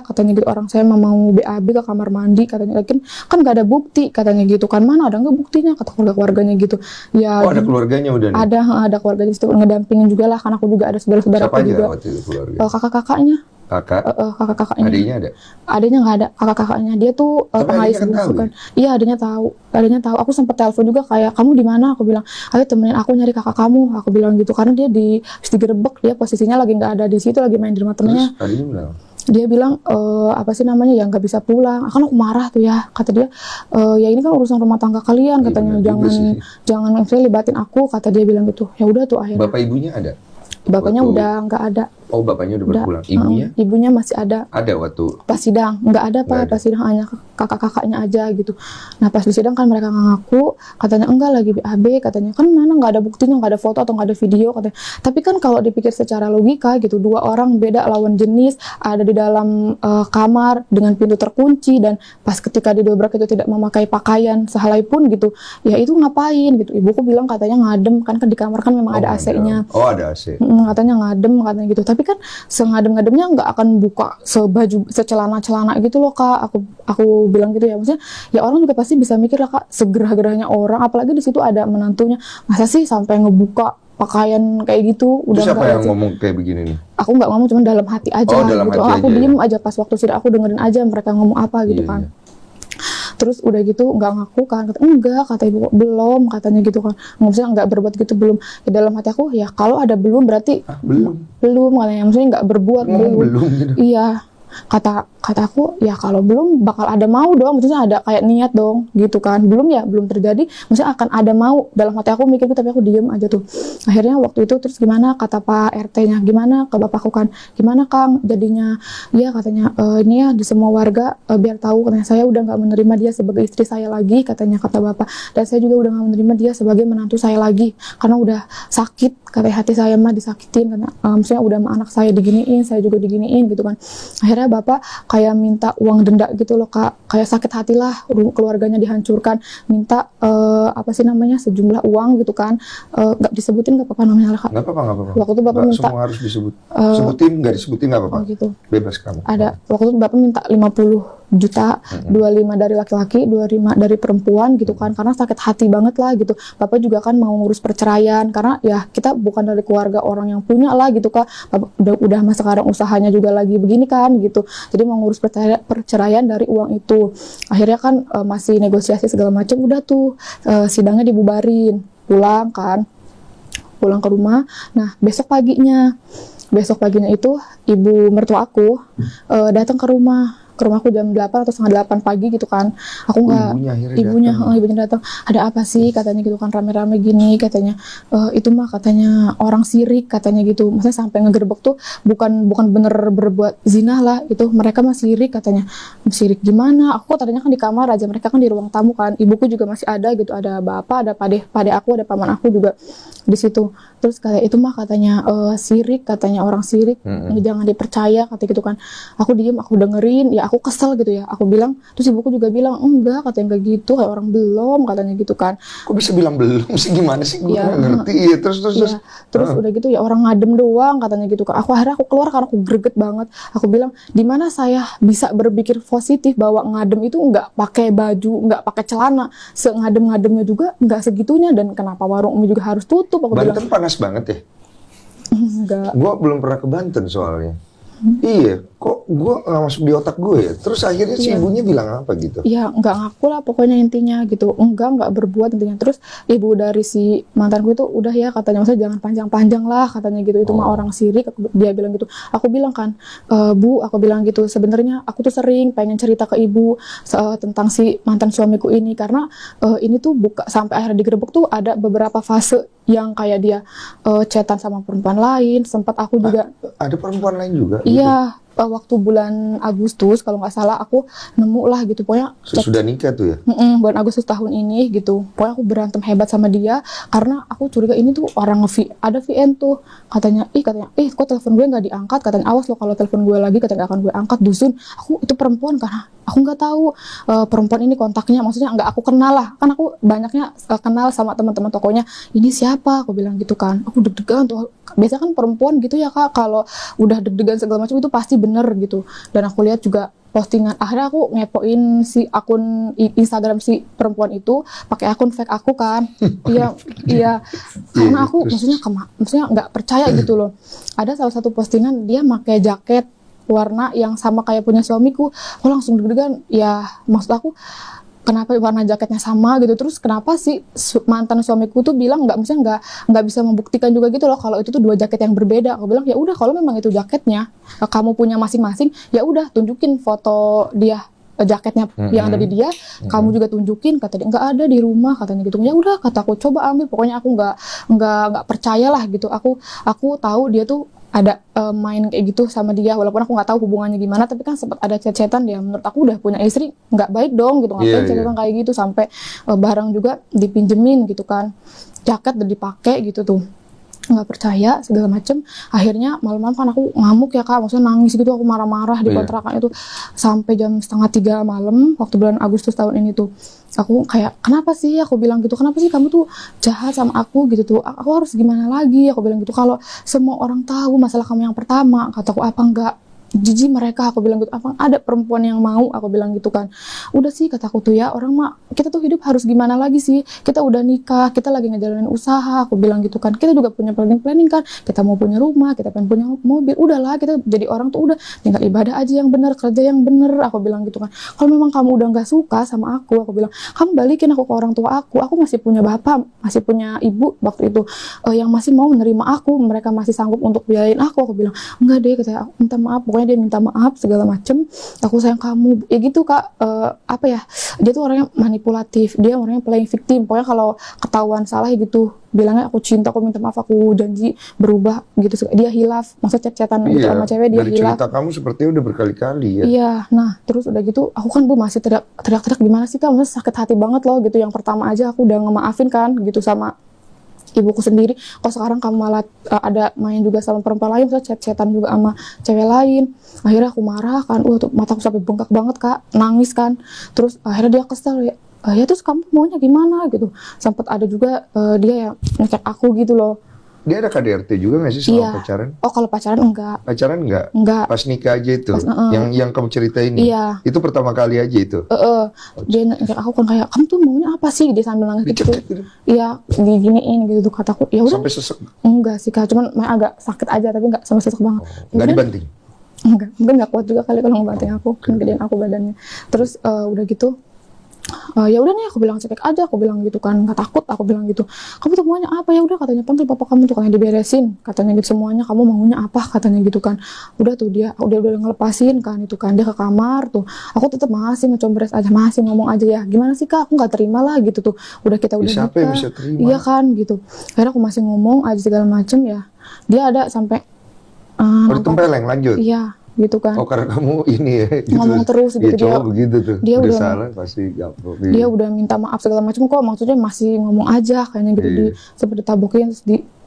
katanya gitu, orang saya mau BAB ke kamar mandi katanya, lakin kan nggak ada bukti katanya gitu kan, mana ada nggak buktinya, kata keluarganya gitu ya. Oh, ada keluarganya udah nih? Ada keluarganya di situ, ngedampingin juga lah, karena aku juga ada saudara-saudara Siapa aja juga. waktu itu keluarga? Kakak-kakaknya. Kakak? Adiknya ada? Adanya nggak ada, kakak-kakaknya dia tuh pengais bungsu kan. Iya, adanya tahu. Aku sempat telepon juga kayak, kamu di mana? Aku bilang, ayo temenin aku nyari kakak kamu. Aku bilang gitu, karena dia digerebek, dia posisinya lagi nggak ada di situ, lagi main di rumah temennya. Terus adiknya bilang? Dia bilang apa sih namanya ya, nggak bisa pulang. Kan aku marah tuh ya, kata dia ya ini kan urusan rumah tangga kalian katanya, jangan misalnya libatin aku, kata dia bilang gitu. Ya udah tuh akhirnya. Bapak ibunya ada? Bapaknya udah nggak ada. Oh, bapaknya udah berpulang. Ibunya? Ibunya masih ada. Ada waktu Pas sidang nggak ada Pak, pas sidang hanya kakak-kakaknya aja gitu. Nah pas di sidang kan mereka ngaku katanya enggak lagi BAB, katanya kan mana nggak ada buktinya, nggak ada foto atau nggak ada video katanya. Tapi kan kalau dipikir secara logika gitu, dua orang beda lawan jenis ada di dalam kamar dengan pintu terkunci, dan pas ketika didobrak itu tidak memakai pakaian sehelai pun gitu, ya itu ngapain gitu. Ibuku bilang katanya ngadem, kan di kamar kan memang ada AC-nya. Oh, ada AC. Katanya ngadem katanya gitu. Tapi kan sengadem-ngademnya nggak akan buka sebaju secelana-celana gitu loh Kak. Aku bilang gitu ya, maksudnya ya orang juga pasti bisa mikir lah Kak, segerah-gerahnya orang, apalagi di situ ada menantunya, masa sih sampai ngebuka pakaian kayak gitu. Udah siapa yang ngomong kayak begini nih? Aku nggak ngomong, cuma dalam hati aja gitu. Aku diem aja pas waktu sidang, aku dengerin aja mereka ngomong apa gitu kan. Terus udah gitu nggak ngaku kan, kata ibu belum katanya gitu kan, maksudnya nggak berbuat gitu belum. Ya dalam hati aku ya kalau ada belum berarti belum katanya, maksudnya nggak berbuat belum gitu. Iya, kata aku ya kalau belum bakal ada mau dong, maksudnya ada kayak niat dong gitu kan. Belum ya belum terjadi, maksudnya akan ada mau. Dalam hati aku mikir gitu, tapi aku diem aja tuh. Akhirnya waktu itu terus gimana, kata Pak RT-nya, gimana ke bapakku kan, gimana Kang jadinya? Iya katanya ini ya di semua warga biar tahu katanya, saya udah nggak menerima dia sebagai istri saya lagi katanya, kata bapak, dan saya juga udah nggak menerima dia sebagai menantu saya lagi karena udah sakit, katanya hati saya mah disakitin karena maksudnya udah sama anak saya diginiin, saya juga diginiin gitu kan. Akhirnya bapak kayak minta uang denda gitu loh Kak, kayak sakit hati lah, keluarganya dihancurkan, minta apa sih namanya, sejumlah uang gitu kan, nggak disebutin nggak apa-apa namanya lah Kak. Nggak apa-apa. Waktu itu bapak Nggak minta, semua harus disebut. Sebutin, nggak disebutin nggak apa-apa. oh gitu, Bebas kamu. ada waktu itu bapak minta 50 juta, 25 dari laki-laki, 25 dari perempuan gitu kan, karena sakit hati banget lah gitu. Bapak juga kan mau ngurus perceraian, karena ya kita bukan dari keluarga orang yang punya lah gitu Kak. Bapak udah mas sekarang usahanya juga lagi begini kan gitu, jadi mau ngurus perceraian dari uang itu. Akhirnya kan masih negosiasi segala macam, udah tuh sidangnya dibubarin, pulang ke rumah. Nah besok paginya itu ibu mertua aku datang ke rumahku jam 8 atau setengah 8 pagi gitu kan. Aku nggak, ibunya datang. Ada apa sih katanya gitu kan, rame-rame gini katanya. Itu mah katanya orang sirik katanya gitu. Maksudnya sampai ngegerebek tuh bukan bener berbuat zina lah, itu mereka mah sirik katanya. Sirik gimana? Aku tadinya kan di kamar aja, mereka kan di ruang tamu kan. Ibuku juga masih ada gitu, ada bapak, ada pade aku, ada paman aku juga di situ. Terus kayak itu mah katanya sirik, katanya orang sirik, jangan dipercaya kata gitu kan. Aku diem, aku dengerin, ya aku kesel gitu ya. Aku bilang, terus ibuku juga bilang enggak, katanya enggak gitu, kayak orang belum katanya gitu kan. Kok bisa bilang belum sih, gimana sih, gue nggak ngerti ya. Terus udah gitu ya orang ngadem doang katanya gitu kan. Akhirnya aku keluar karena aku greget banget. Aku bilang, di mana saya bisa berpikir positif bahwa ngadem itu nggak pakai baju, nggak pakai celana, sengadem-ngademnya juga nggak segitunya, dan kenapa warung mie juga harus tutup? Aku Banten bilang, panas banget ya? enggak. Gue belum pernah ke Banten soalnya. Iya, kok gue nggak masuk di otak gue ya. Terus akhirnya si ibunya bilang apa gitu? Ya nggak ngaku lah pokoknya intinya gitu, nggak berbuat intinya. Terus ibu dari si mantanku itu udah ya katanya, maksudnya jangan panjang-panjang lah katanya gitu, itu mah orang sirik. Dia bilang gitu. Aku bilang kan, Bu, aku bilang gitu, sebenarnya aku tuh sering pengen cerita ke ibu tentang si mantan suamiku ini, karena ini tuh sampai akhirnya digerebek tuh ada beberapa fase yang kayak dia chatan sama perempuan lain. Sempat aku juga ada perempuan lain juga. Iya, waktu bulan Agustus kalau nggak salah aku nemu lah gitu, pokoknya sudah nikah tuh ya? Bulan Agustus tahun ini gitu. Pokoknya aku berantem hebat sama dia karena aku curiga ini tuh orang ada VN tuh, katanya kok telepon gue nggak diangkat, katanya awas lo kalau telepon gue lagi, katanya akan gue angkat dusun. Aku itu perempuan karena aku nggak tahu perempuan ini kontaknya, maksudnya nggak aku kenal lah, kan aku banyaknya kenal sama teman-teman tokonya. Ini siapa? Aku bilang gitu kan. Aku deg-degan tuh. Biasa kan perempuan gitu ya Kak, kalau udah deg-degan segala macam itu pasti bener gitu. Dan aku lihat juga postingan, akhirnya aku ngepoin si akun Instagram si perempuan itu pakai akun fake aku kan. iya karena aku maksudnya nggak percaya gitu loh. Ada salah satu postingan dia pakai jaket warna yang sama kayak punya suamiku. Aku langsung deg-degan, ya maksud aku kenapa warna jaketnya sama gitu, terus kenapa sih mantan suamiku tuh bilang nggak bisa membuktikan juga gitu loh kalau itu tuh dua jaket yang berbeda. Aku bilang ya udah, kalau memang itu jaketnya kamu punya masing-masing, ya udah tunjukin foto dia jaketnya yang ada di dia, kamu juga tunjukin. Kata dia nggak ada di rumah katanya gitu. Ya udah, kataku coba ambil, pokoknya aku nggak percaya lah gitu. Aku tahu dia tuh ada main kayak gitu sama dia, walaupun aku nggak tahu hubungannya gimana, tapi kan sempat ada chat-chatan. Dia menurut aku udah punya istri, nggak baik dong gitu, ngapain chat-chatan kayak gitu, sampai barang juga dipinjemin gitu kan, jaket udah dipakai gitu tuh. Nggak percaya segala macem. Akhirnya malam-malam kan aku ngamuk ya Kak, maksudnya nangis gitu, aku marah-marah di kontrakan itu sampai jam 2:30 malam waktu bulan Agustus tahun ini tuh. Aku kayak, kenapa sih, aku bilang gitu, kenapa sih kamu tuh jahat sama aku gitu tuh, aku harus gimana lagi, aku bilang gitu, kalau semua orang tahu masalah kamu yang pertama, kataku, apa enggak jijik mereka, aku bilang gitu, apa ada perempuan yang mau, aku bilang gitu kan. Udah sih, kataku tuh ya, orang mah kita tuh hidup harus gimana lagi sih, kita udah nikah, kita lagi ngejalanin usaha, aku bilang gitu kan, kita juga punya planning kan, kita mau punya rumah, kita pengen punya mobil, udahlah kita jadi orang tuh udah tinggal ibadah aja yang benar, kerja yang benar, aku bilang gitu kan. Kalau memang kamu udah nggak suka sama aku bilang, kamu balikin aku ke orang tua aku masih punya bapak, masih punya ibu waktu itu yang masih mau menerima aku, mereka masih sanggup untuk biayain aku bilang, enggak deh, katanya, aku minta maaf. Pokoknya dia minta maaf segala macem, aku sayang kamu ya gitu Kak. Apa ya, dia tuh orangnya manipulatif, dia orangnya playing victim. Pokoknya kalau ketahuan salah gitu bilangnya aku cinta, aku minta maaf, aku janji berubah gitu. Dia hilaf, maksudnya chat-chatan gitu sama cewek, dia dari hilaf. Cerita kamu sepertinya udah berkali-kali ya. Iya, nah terus udah gitu aku kan masih teriak-teriak gimana sih Kak, maksudnya sakit hati banget loh gitu. Yang pertama aja aku udah ngemaafin kan gitu sama ibuku sendiri, kok sekarang kamu malah ada main juga sama perempuan lain, terus chat-chatan juga sama cewek lain. Akhirnya aku marah kan, tuh mataku sampai bengkak banget Kak, nangis kan. Terus akhirnya dia kesel ya, ya terus kamu maunya gimana gitu. Sempat ada juga dia yang ngecek aku gitu loh. Dia ada KDRT juga nggak sih sama Iya. pacaran? Oh kalau pacaran enggak. Pacaran nggak? Enggak. Pas nikah aja itu? Pas, yang kamu ceritain ini? Iya. Itu pertama kali aja itu? Dia ngecek aku kan kayak, kamu tuh maunya apa sih? Dia sambil nangis gitu. Dicekek gitu? Iya, diginiin gitu tuh kataku. Ya udah. Sampai sesek? Enggak sih Kak, cuman agak sakit aja tapi enggak sampai sesek banget. Ya Nggak udah. dibanting? Enggak, mungkin nggak kuat juga kali kalau ngebanting aku, kan gedean aku badannya. Terus udah gitu, ya udah nih aku bilang cekek aja, aku bilang gitu kan, nggak takut, aku bilang gitu. Kamu tuh maunya apa? Ya udah katanya panggil papa kamu tuh katanya diberesin, katanya gitu semuanya. Kamu maunya apa? Katanya gitu kan. Udah tuh dia udah ngelepasin kan itu kan, dia ke kamar tuh. Aku tetap masih ngecombres aja, masih ngomong aja ya. Gimana sih Kak? Aku nggak terima lah gitu tuh. Udah kita udah Siapa yang nikah. bisa terima? Iya kan gitu. Akhirnya aku masih ngomong aja segala macem ya. Dia ada sampai Tempeleng lanjut? iya gitu kan. Oh karena kamu ini ya gitu. Ngomong terus Ya gitu, cowok begitu tuh. dia Udah udah- salah pasti gampang. Dia udah minta maaf segala macam kok, maksudnya masih ngomong aja kayaknya gitu. Iya. Seperti ditabokin terus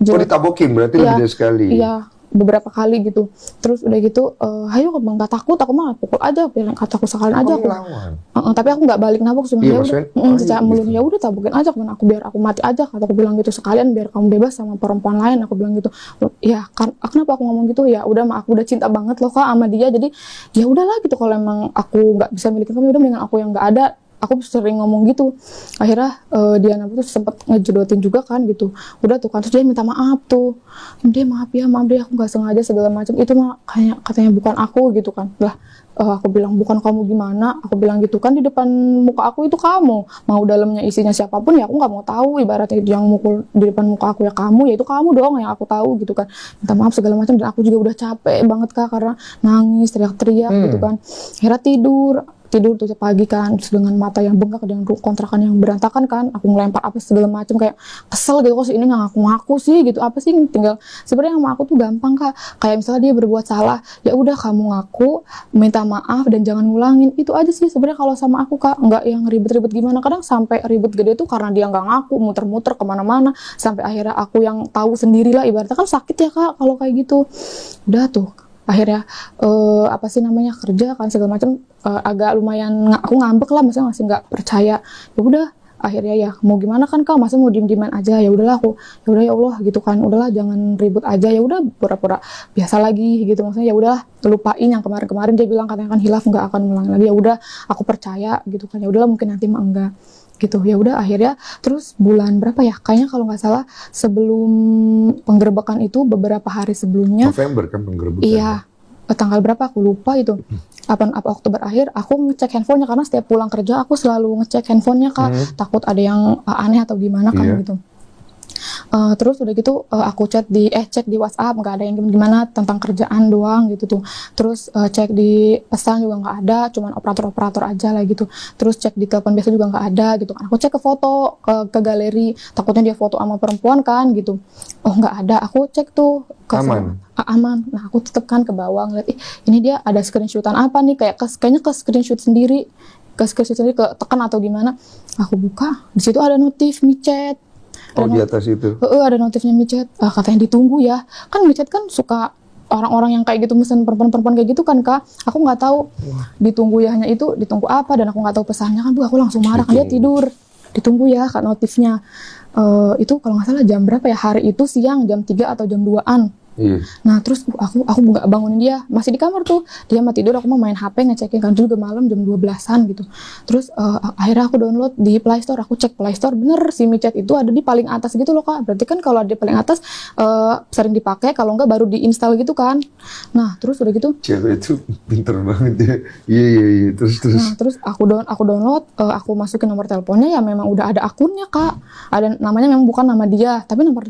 Oh ditabokin berarti Iya, lebih dari sekali? iya beberapa kali gitu. Terus udah gitu, ayo bang nggak takut, aku mah pukul aja, bilang kataku sekalian aja aku. Lawan. Tapi aku nggak balik nabok, cuma Iya, ya maksudnya, udah, secara gitu. mulus ya udah tabokin aja, kan aku biar aku mati aja, kataku bilang gitu sekalian biar kamu bebas sama perempuan lain, aku bilang gitu. Ya kan, kenapa aku ngomong gitu ya? Udah mah aku udah cinta banget loh Kak sama dia, jadi ya udahlah gitu kalau emang aku nggak bisa milikin kamu, udah mendingan aku yang nggak ada. Aku sering ngomong gitu. Akhirnya Diana tuh sempet ngejedotin juga kan gitu. Udah tuh kan, terus dia minta maaf tuh. Dia maaf ya, maaf deh aku nggak sengaja segala macam. Itu mah katanya bukan aku gitu kan. Lah aku bilang bukan kamu gimana? Aku bilang gitu kan, di depan muka aku itu kamu. Mau dalamnya isinya siapapun ya aku nggak mau tahu. Ibaratnya yang mukul di depan muka aku ya kamu, ya itu kamu doang yang aku tahu gitu kan. Minta maaf segala macam, dan aku juga udah capek banget Kak karena nangis teriak-teriak gitu kan. Akhirnya tidur tuh pagi kan, terus dengan mata yang bengkak, dengan kontrakan yang berantakan kan, aku ngelempar apa segala macam, kayak kesel gitu, kok si ini nggak ngaku-ngaku sih gitu, apa sih, tinggal sebenarnya sama aku tuh gampang Kak, kayak misalnya dia berbuat salah, ya udah kamu ngaku, minta maaf dan jangan ngulangin, itu aja sih sebenarnya kalau sama aku Kak, nggak yang ribet-ribet gimana. Kadang sampai ribet gede tuh karena dia nggak ngaku, muter-muter kemana-mana, sampai akhirnya aku yang tahu sendirilah, ibaratnya kan sakit ya Kak kalau kayak gitu. Udah tuh akhirnya apa sih namanya, kerja kan segala macam, agak lumayan aku ngambek lah, maksudnya masih nggak percaya. Ya udah akhirnya ya mau gimana kan Kak, masa mau diem-dieman aja, ya udahlah aku, ya udah ya Allah gitu kan, udahlah jangan ribut aja, ya udah pura-pura biasa lagi gitu, maksudnya ya udahlah lupain yang kemarin-kemarin dia bilang katanya kan hilaf nggak akan ngulang lagi, ya udah aku percaya gitu kan, ya udahlah mungkin nanti mah enggak gitu. Ya udah akhirnya terus bulan berapa ya, kayaknya kalau nggak salah sebelum penggerebekan itu beberapa hari sebelumnya, November kan penggerebekan? iya, tanggal berapa aku lupa itu, apa Oktober akhir, aku ngecek handphonenya karena setiap pulang kerja aku selalu ngecek handphonenya Kak, takut ada yang aneh atau gimana kan Iya. gitu. Terus udah gitu aku cek di WhatsApp, nggak ada yang gimana tentang kerjaan doang gitu tuh. Terus cek di pesan juga nggak ada, cuman operator aja lah gitu. Terus cek di telepon biasa juga nggak ada gitu kan. Aku cek ke foto, ke galeri, takutnya dia foto sama perempuan kan gitu. Oh nggak ada, aku cek tuh ke Aman? aman. Nah aku tetep kan ke bawah ngeliat, ini dia ada screenshotan apa nih, kayaknya ke screenshot sendiri, ke tekan atau gimana. Aku buka, di situ ada notif micet. Oh di atas itu? Ada notifnya micet, katanya ditunggu ya. Kan micet kan suka orang-orang yang kayak gitu mesen perempuan-perempuan kayak gitu kan Kak. Aku nggak tahu ditunggu ya, hanya itu ditunggu apa, dan aku nggak tahu pesannya kan. Aku langsung marah kan, dia tidur. Ditunggu ya Kak notifnya. Itu kalau nggak salah jam berapa ya, hari itu siang jam 3 atau jam 2-an. Iya. Nah terus aku nggak bangunin dia, masih di kamar tuh, dia mah tidur, aku mau main HP ngecekin kan, juga malam jam 12-an gitu. Terus akhirnya aku download di Play Store, aku cek Play Store, bener si micet itu ada di paling atas gitu loh Kak. Berarti kan kalau ada di paling atas sering dipakai, kalau nggak baru diinstal gitu kan. Nah terus udah gitu, Cewek itu pinter banget ya. Iya. Terus. aku download, aku masukin nomor teleponnya, ya memang udah ada akunnya Kak. Ada namanya, memang bukan nama dia, tapi nomor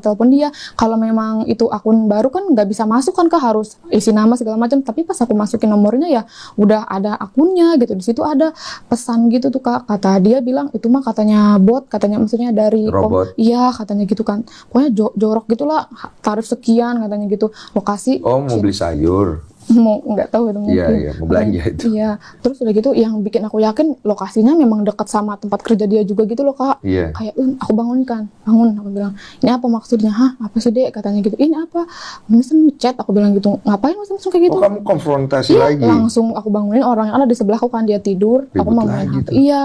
telepon dia. Kalau memang itu akun baru kan nggak bisa masuk kan Kak, harus isi nama segala macam. Tapi pas aku masukin nomornya ya udah ada akunnya gitu. Di situ ada pesan gitu tuh Kak. Kata dia bilang itu mah katanya bot, katanya maksudnya dari Robot. iya katanya gitu kan. Pokoknya jorok gitulah, tarif sekian katanya gitu. Lokasi Oh mau beli sayur? mau nggak tahu itu mungkin. Iya, mau belanja itu. Iya, terus udah gitu yang bikin aku yakin lokasinya memang dekat sama tempat kerja dia juga gitu loh kak. Iya. Kayak aku bangun, aku bilang ini apa maksudnya, hah apa sih dek, katanya gitu, ini apa mesen chat, aku bilang gitu, ngapain mesen kayak gitu. Oh, kamu konfrontasi Iya, lagi. langsung aku bangunin orang yang ada di sebelah aku kan, dia tidur, aku Ribut mau main lagi HP. tuh. Iya.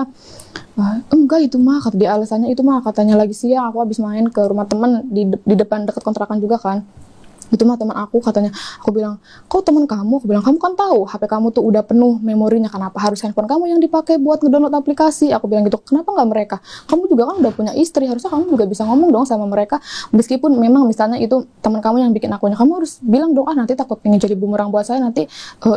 Enggak itu mah, kata dia alasannya itu mah katanya lagi siang aku habis main ke rumah teman di depan dekat kontrakan juga kan. Itu mah teman aku katanya. Aku bilang, kok teman kamu? Aku bilang, kamu kan tahu HP kamu tuh udah penuh memorinya, kenapa harus handphone kamu yang dipakai buat ngedownload aplikasi? Aku bilang gitu, kenapa nggak mereka? Kamu juga kan udah punya istri, harusnya kamu juga bisa ngomong dong sama mereka. Meskipun memang misalnya itu teman kamu yang bikin akunnya, kamu harus bilang dong, nanti takut pengen jadi bumerang buat saya, nanti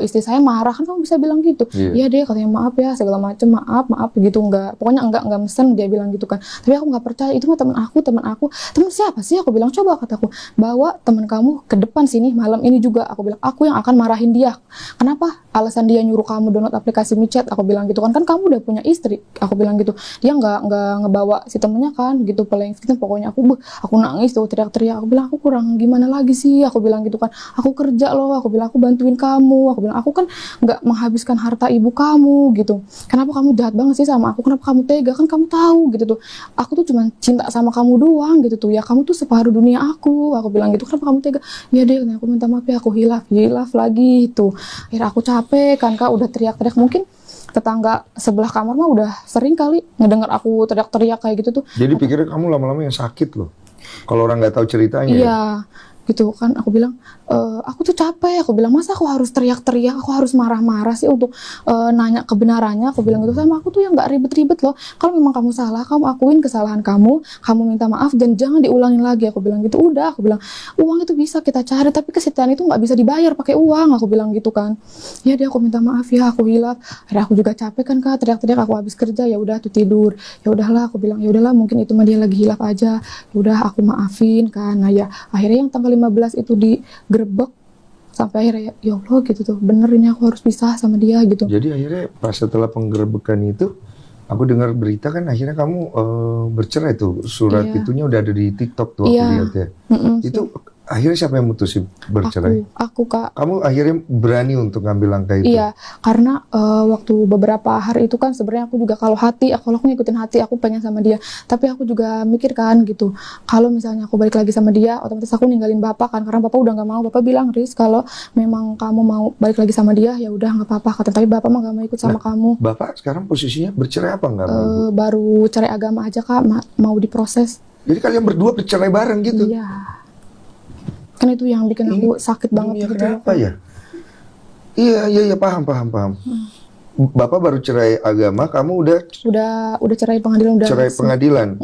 istri saya marah, kan kamu bisa bilang gitu. Iya deh, katanya maaf ya, segala macem, maaf gitu, pokoknya enggak mesen, dia bilang gitu kan. Tapi aku nggak percaya, itu mah teman aku, teman siapa sih? Aku bilang, coba kataku, bawa teman kamu ke depan sini malam ini juga. Aku bilang, aku yang akan marahin dia. Kenapa? Alasan dia nyuruh kamu download aplikasi micet. Aku bilang gitu kan kamu udah punya istri. Aku bilang gitu. Dia nggak ngebawa si temennya kan gitu, paling gitu. Pokoknya aku nangis tuh, teriak-teriak. Aku bilang, aku kurang gimana lagi sih? Aku bilang gitu kan. Aku kerja loh. Aku bilang, aku bantuin kamu. Aku bilang, aku kan nggak menghabiskan harta ibu kamu gitu. Kenapa kamu jahat banget sih sama aku? Kenapa kamu tega? Kan kamu tahu gitu tuh. Aku tuh cuma cinta sama kamu doang gitu tuh. Ya kamu tuh separuh dunia aku. Aku bilang gitu. Kenapa kamu tega? Ya deh, aku minta maaf ya, aku hilaf lagi itu. Akhirnya aku capek kan kak, udah teriak-teriak. Mungkin tetangga sebelah kamar mah udah sering kali ngedengar aku teriak-teriak kayak gitu tuh. Jadi pikirnya kamu lama-lama yang sakit loh. Kalau orang nggak tahu ceritanya. Iya, gitu kan. Aku bilang, aku tuh capek. Aku bilang, masa aku harus teriak-teriak, aku harus marah-marah sih untuk nanya kebenarannya. Aku bilang gitu sama aku tuh yang nggak ribet-ribet loh. Kalau memang kamu salah, kamu akuin kesalahan kamu minta maaf dan jangan diulangin lagi. Aku bilang gitu. Udah, aku bilang uang itu bisa kita cari, tapi kesetiaan itu nggak bisa dibayar pakai uang. Aku bilang gitu kan. Ya dia, aku minta maaf ya, aku hilaf. Akhirnya aku juga capek kan kak, teriak-teriak. Aku habis kerja, ya udah tuh tidur. Ya udahlah, aku bilang ya udahlah, mungkin itu mah dia lagi hilaf aja. Ya udah, aku maafin kan. Nah ya, akhirnya yang tanggal 15 itu digerebek, sampai akhirnya ya Allah gitu tuh, bener ini aku harus pisah sama dia gitu. Jadi akhirnya pas setelah penggerebekan itu, aku dengar berita kan akhirnya kamu bercerai tuh, surat itunya udah ada di TikTok tuh aku lihat ya. Itu akhirnya siapa yang mutusin bercerai? Aku kak. Kamu akhirnya berani untuk ngambil langkah itu? Iya, karena waktu beberapa hari itu kan sebenarnya aku juga kalau aku ngikutin hati, aku pengen sama dia. Tapi aku juga mikir kan gitu, kalau misalnya aku balik lagi sama dia, otomatis aku ninggalin bapak kan, karena bapak udah nggak mau. Bapak bilang, Riz, kalau memang kamu mau balik lagi sama dia, ya udah nggak apa-apa. Tapi bapak mah nggak mau ikut sama kamu. Bapak sekarang posisinya bercerai apa nggak? Baru cerai agama aja kak, mau diproses. Jadi kalian berdua bercerai bareng gitu? Iya. Kan itu yang bikin aku sakit banget gitu. Kenapa ya? Iya, paham. Bapak baru cerai agama, kamu udah cerai pengadilan, cerai pengadilan.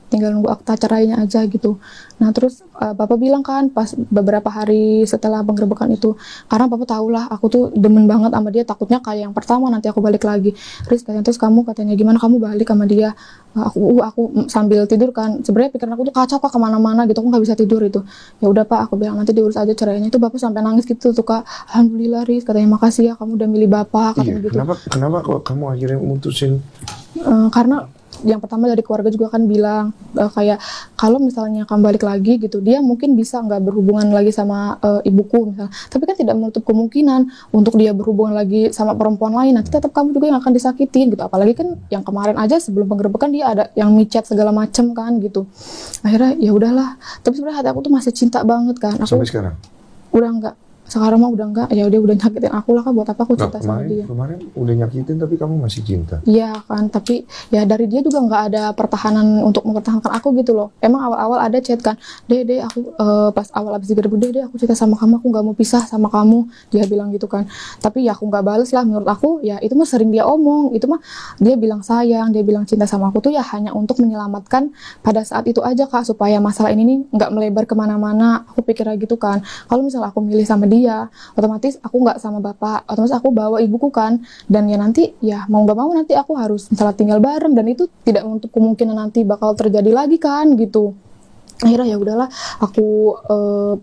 Tinggal nunggu akta cerainya aja gitu. Nah terus bapak bilang kan pas beberapa hari setelah penggerebekan itu, karena bapak tahu lah aku tuh demen banget sama dia, takutnya kayak yang pertama nanti aku balik lagi. Terus kamu katanya gimana kamu balik sama dia? Aku sambil tidur kan, sebenarnya pikiran aku tuh kacau kak, kemana-mana gitu, aku nggak bisa tidur itu. Ya udah pak, aku bilang nanti diurus aja cerainya. Itu bapak sampai nangis gitu tuh kak. Alhamdulillah Riz, katanya makasih ya kamu udah milih bapak, katanya gitu. Kenapa kok kamu akhirnya mutusin? Karena yang pertama dari keluarga juga kan bilang kayak kalau misalnya kamu balik lagi gitu, dia mungkin bisa nggak berhubungan lagi sama ibuku misalnya, tapi kan tidak menutup kemungkinan untuk dia berhubungan lagi sama perempuan lain, nanti tetap kamu juga yang akan disakitin gitu. Apalagi kan yang kemarin aja sebelum penggerebekan dia ada yang micet segala macem kan gitu. Akhirnya ya udahlah, tapi sebenarnya hati aku tuh masih cinta banget kan. Aku sampai sekarang udah enggak. Sekarang mah udah enggak, ya udah nyakitin aku lah kan, buat apa aku cinta sama dia. Kemarin udah nyakitin tapi kamu masih cinta. Iya kan, tapi ya dari dia juga nggak ada pertahanan untuk mempertahankan aku gitu loh. Emang awal-awal ada chat kan, Dede aku pas awal abis digerebek, Dede aku cinta sama kamu, aku nggak mau pisah sama kamu, dia bilang gitu kan. Tapi ya aku nggak bales lah, menurut aku ya itu mah sering dia omong, itu mah dia bilang sayang, dia bilang cinta sama aku tuh ya hanya untuk menyelamatkan pada saat itu aja kak, supaya masalah ini nih nggak melebar kemana-mana. Aku pikirnya gitu kan, kalau misalnya aku milih sama dia, otomatis aku nggak sama bapak, otomatis aku bawa ibuku kan, dan ya nanti ya mau nggak mau nanti aku harus misalnya tinggal bareng, dan itu tidak menutup kemungkinan nanti bakal terjadi lagi kan gitu. Akhirnya ya udahlah, aku